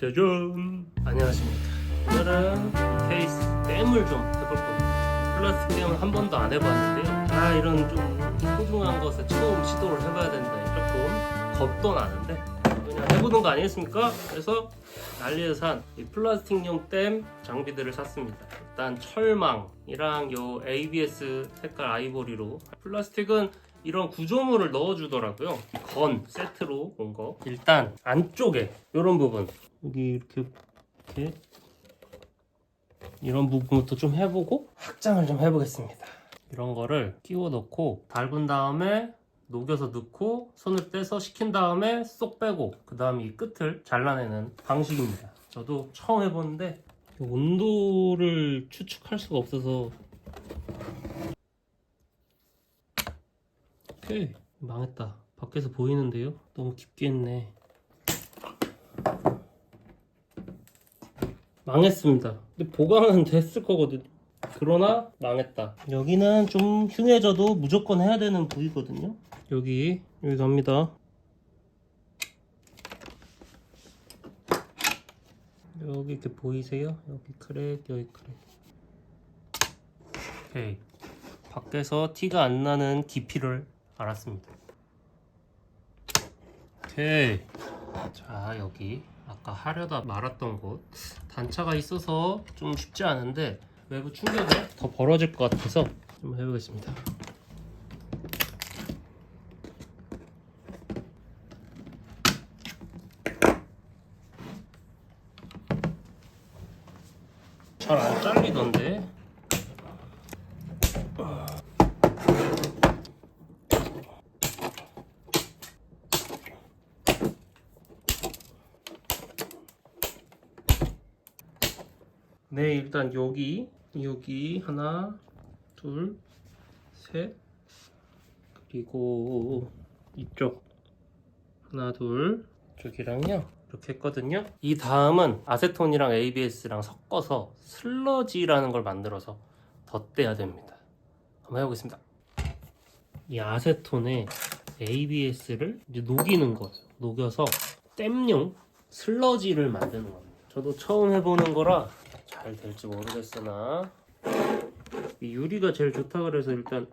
짜잔! 안녕하십니까. 오늘은 이 케이스 댐을 좀 해볼 겁니다. 플라스틱 댐은 한 번도 안 해봤는데요. 이런 좀 소중한 것에 처음 시도를 해봐야 된다니 조금 겁도 나는데 그냥 해보는 거 아니겠습니까? 그래서 난리에서 산 이 플라스틱용 댐 장비들을 샀습니다. 일단 철망이랑 요 ABS 색깔 아이보리로, 플라스틱은 이런 구조물을 넣어주더라고요. 건 세트로 온 거. 일단 안쪽에 이런 부분, 여기 이렇게 이런 부분부터 좀 해보고 확장을 좀 해보겠습니다. 이런 거를 끼워 넣고 달군 다음에 녹여서 넣고 손을 떼서 식힌 다음에 쏙 빼고 그 다음에 이 끝을 잘라내는 방식입니다. 저도 처음 해보는데 온도를 추측할 수가 없어서. 오케이, 망했다. 밖에서 보이는데요? 너무 깊게 했네. 망했습니다. 근데 보강은 됐을 거거든. 그러나 망했다. 여기는 좀 흉해져도 무조건 해야 되는 부위거든요. 여기 갑니다. 여기 이렇게 보이세요? 여기 크랙, 여기 크랙. 오케이. 밖에서 티가 안 나는 깊이를 알았습니다. 오케이. 자, 여기 아까 하려다 말았던 곳 단차가 있어서 좀 쉽지 않은데 외부 충격에 더 벌어질 것 같아서 좀 해보겠습니다. 잘 안 잘리던데. 네, 일단 여기 하나, 둘, 셋, 그리고 이쪽 하나, 둘, 이쪽이랑요 이렇게 했거든요. 이 다음은 아세톤이랑 ABS랑 섞어서 슬러지라는 걸 만들어서 덧대야 됩니다. 한번 해보겠습니다. 이 아세톤에 ABS를 이제 녹이는 거예요. 녹여서 댐용 슬러지를 만드는 겁니다. 저도 처음 해보는 거라 잘 될지 모르겠으나 이 유리가 제일 좋다 그래서 일단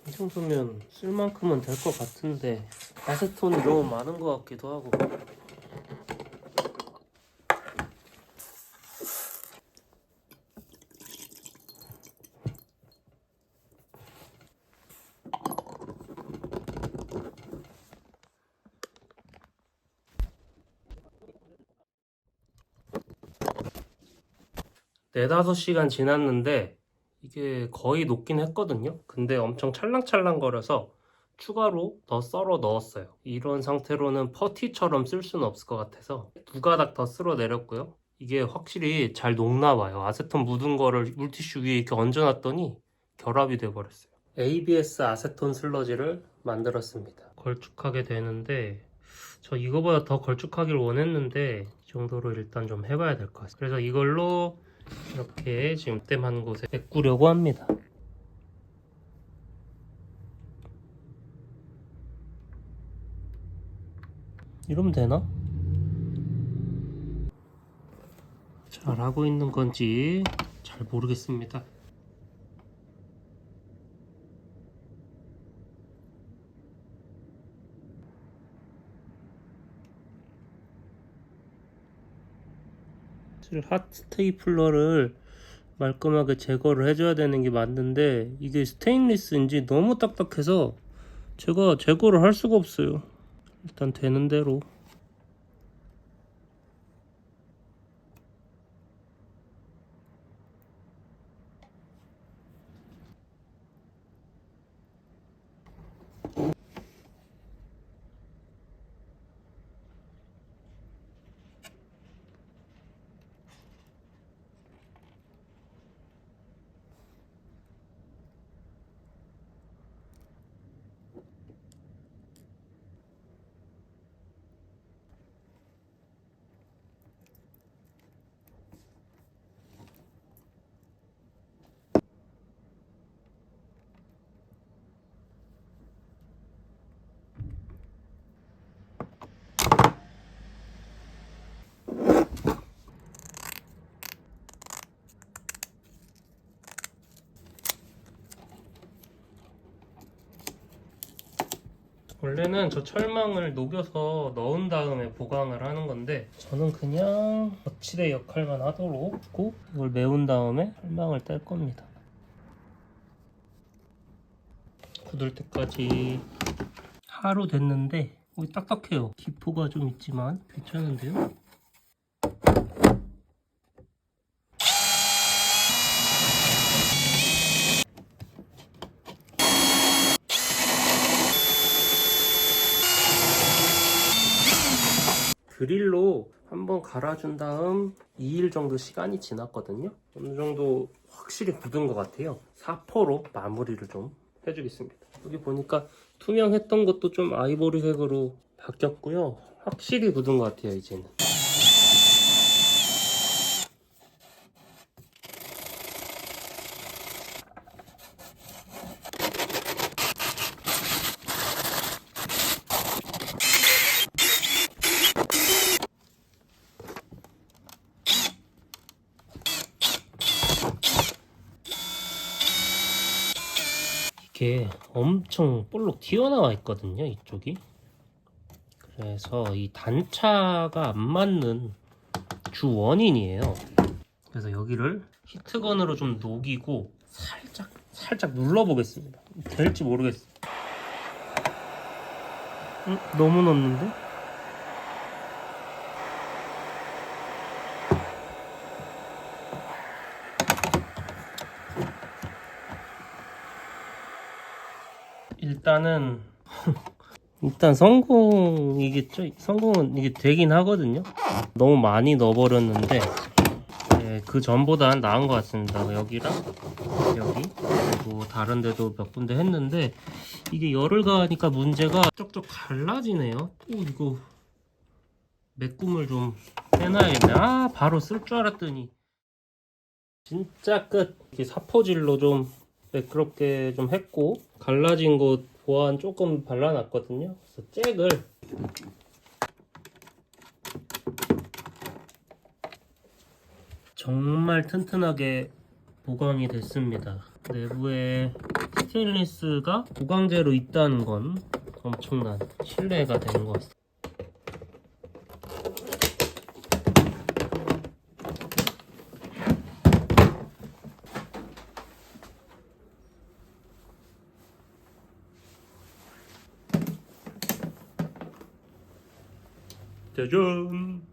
이 정도면 쓸 만큼은 될 것 같은데 아세톤이 너무 많은 것 같기도 하고. 네다섯 시간 지났는데 이게 거의 녹긴 했거든요. 근데 엄청 찰랑찰랑거려서 추가로 더 썰어 넣었어요. 이런 상태로는 퍼티처럼 쓸 수는 없을 것 같아서 두 가닥 더 쓸어 내렸고요. 이게 확실히 잘 녹나 봐요. 아세톤 묻은 거를 물티슈 위에 이렇게 얹어놨더니 결합이 돼버렸어요. ABS 아세톤 슬러지를 만들었습니다. 걸쭉하게 되는데 저 이거보다 더 걸쭉하길 원했는데 이 정도로 일단 좀 해봐야 될 것 같아요. 그래서 이걸로 이렇게 지금 댐한 곳에 메꾸려고 합니다. 이러면 되나? 잘하고 있는 건지 잘 모르겠습니다. 사실 핫 스테이플러를 말끔하게 제거를 해줘야 되는 게 맞는데 이게 스테인리스인지 너무 딱딱해서 제가 제거를 할 수가 없어요. 일단 되는 대로. 원래는 저 철망을 녹여서 넣은 다음에 보강을 하는 건데 저는 그냥 거치대 역할만 하도록 하고 이걸 메운 다음에 철망을 뗄 겁니다. 굳을 때까지 하루 됐는데 딱딱해요. 기포가 좀 있지만 괜찮은데요? 드릴로 한번 갈아준 다음 2일 정도 시간이 지났거든요. 어느 정도 확실히 굳은 것 같아요. 사포로 마무리를 좀 해주겠습니다. 여기 보니까 투명했던 것도 좀 아이보리색으로 바뀌었고요. 확실히 굳은 것 같아요, 이제는. 이게 엄청 볼록 튀어나와 있거든요, 이쪽이. 그래서 이 단차가 안 맞는 주 원인이에요. 그래서 여기를 히트건으로 좀 녹이고 살짝 눌러보겠습니다. 될지 모르겠어요. 너무 넣었는데? 일단 성공이겠죠? 성공은 이게 되긴 하거든요. 너무 많이 넣어버렸는데 그 전보다는 나은 것 같습니다. 여기랑 여기 그리고 다른 데도 몇 군데 했는데 이게 열을 가하니까 문제가 쪽쪽 갈라지네요. 이거 메꿈을 좀 해놔야겠네. 바로 쓸 줄 알았더니 진짜 끝. 이렇게 사포질로 좀 매끄럽게 좀 했고 갈라진 곳 보완 조금 발라놨거든요. 그래서 잭을 정말 튼튼하게 보강이 됐습니다. 내부에 스테인리스가 보강제로 있다는 건 엄청난 신뢰가 되는 것 같습니다. 짜잔!